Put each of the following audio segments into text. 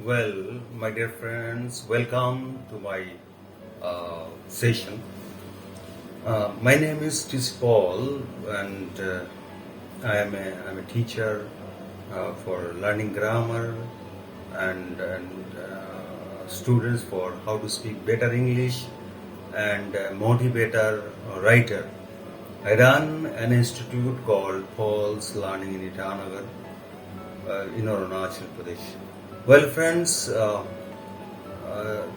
Well, my dear friends, welcome to my session. My name is T.C Paul, and I'm a teacher for learning grammar and students for how to speak better English and motivator writer. I run an institute called PAUL'S LEARING in Itanagar, in Arunachal Pradesh. Well, friends,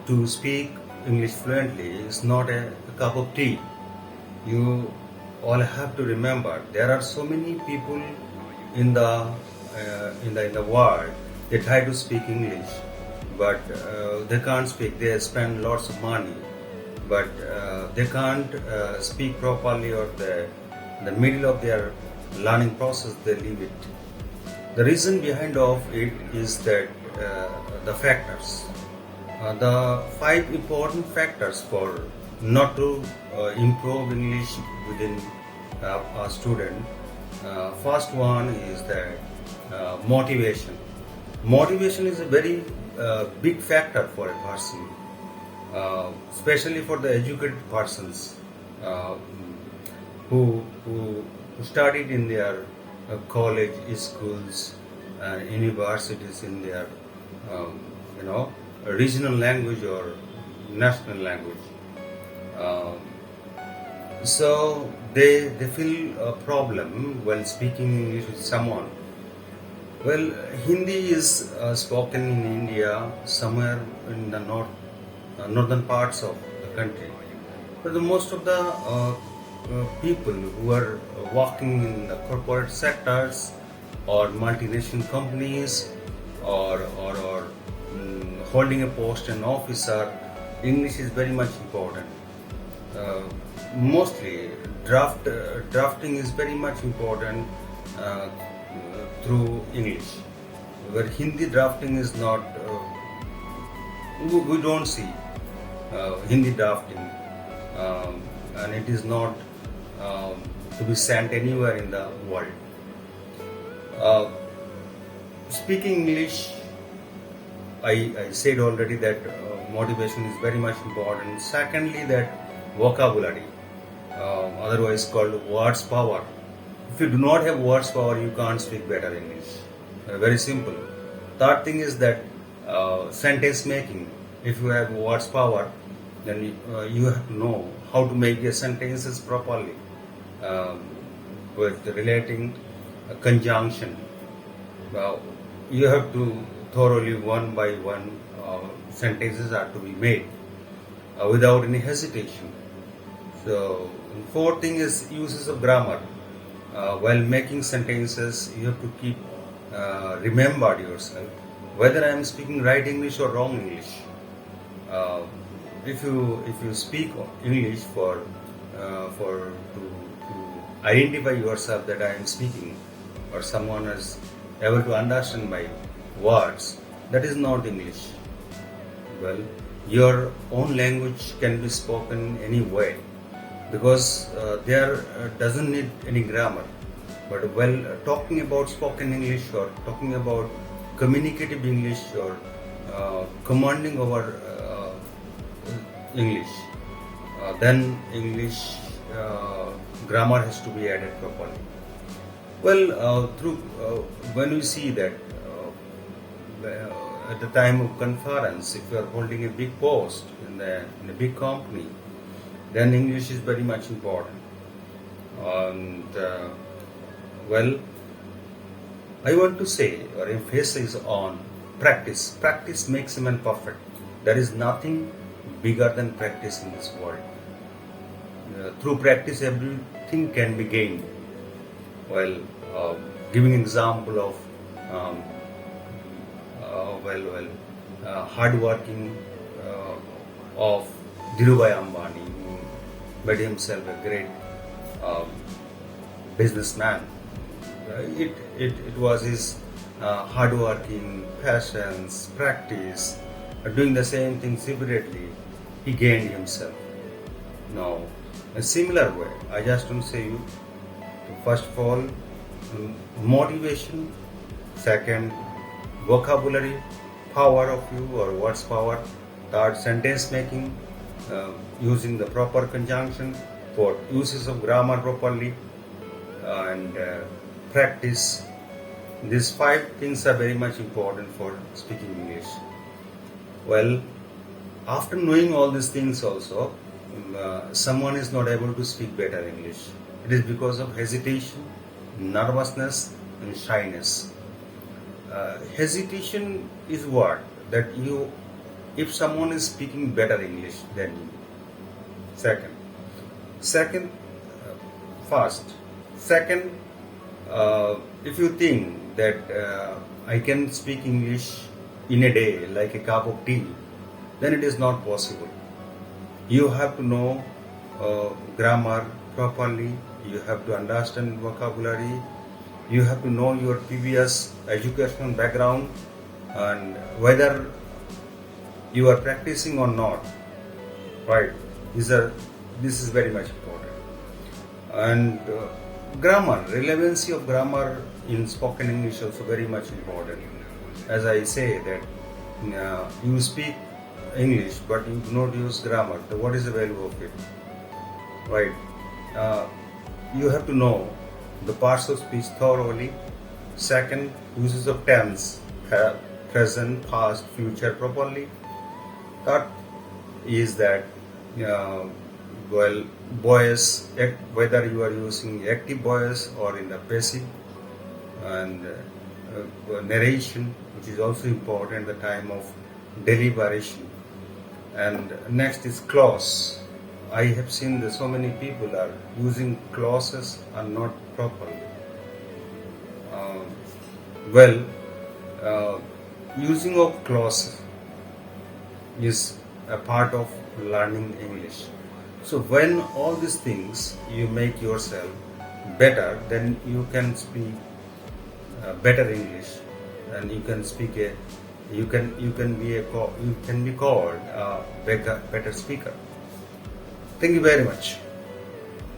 to speak English fluently is not a cup of tea. You all have to remember there are so many people in the world. They try to speak English, but they can't speak. They spend lots of money, but they can't speak properly, or the middle of their learning process they leave it. The reason behind of it is that the factors, the 5 important factors for not to improve English within a student. First one is that motivation. Motivation is a very big factor for a person, especially for the educated persons who studied in their college, schools, universities in their regional language or national language. So they feel a problem when speaking English with someone. Well, Hindi is spoken in India, somewhere in the northern parts of the country. But the most of the people who are working in the corporate sectors or multinational companies or holding a post and officer, English is very much important. Mostly drafting is very much important through English, where Hindi drafting is not, we don't see Hindi drafting, and it is not to be sent anywhere in the world. Speaking English, I said already that motivation is very much important. Secondly, that vocabulary, otherwise called words power. If you do not have words power, you can't speak better English. Very simple. Third thing is that sentence making. If you have words power, then you have to know how to make your sentences properly, with relating conjunction. You have to thoroughly, one by one, sentences are to be made without any hesitation. So, fourth thing is uses of grammar. While making sentences, you have to keep remember yourself whether I am speaking right English or wrong English. If you speak English to identify yourself that I am speaking, or someone is able to understand my words, that is not English. Well, your own language can be spoken any way, because there doesn't need any grammar. But while talking about spoken English, or talking about communicative English, or commanding our English, then English grammar has to be added properly. Well, when we see that at the time of conference, if you are holding a big post in a big company, then English is very much important. And well, I want to say or emphasize on practice. Practice makes a man perfect. There is nothing bigger than practice in this world. Through practice, everything can be gained. Well, giving example of hard working of Dhirubhai Ambani, who made himself a great businessman. It was his hard working, patience, practice, doing the same thing separately, he gained himself. Now, a similar way, I just want to say you, first of all, motivation, second, vocabulary, power of you or what's power. Third, sentence making, using the proper conjunction. Fourth, uses of grammar properly, and practice. These 5 things are very much important for speaking English. Well, after knowing all these things also, someone is not able to speak better English. It is because of hesitation, nervousness and shyness. Hesitation is what? That if someone is speaking better English than you. Second, first. Second, if you think that I can speak English in a day like a cup of tea, then it is not possible. You have to know grammar properly, you have to understand vocabulary, you have to know your previous educational background and whether you are practicing or not, right? This is very much important. And grammar, relevancy of grammar in spoken English is also very much important. As I say that you speak English but you do not use grammar, so what is the value of it, right? You have to know the parts of speech thoroughly. Second, uses of tense, present, past, future properly. Third is that voice, whether you are using active voice or in the passive, and narration, which is also important at the time of deliberation. And next is clause. I have seen that so many people are using clauses and not properly. Using of clauses is a part of learning English. So when all these things you make yourself better, then you can speak better English, and you can speak you can be called a better speaker. Thank you very much.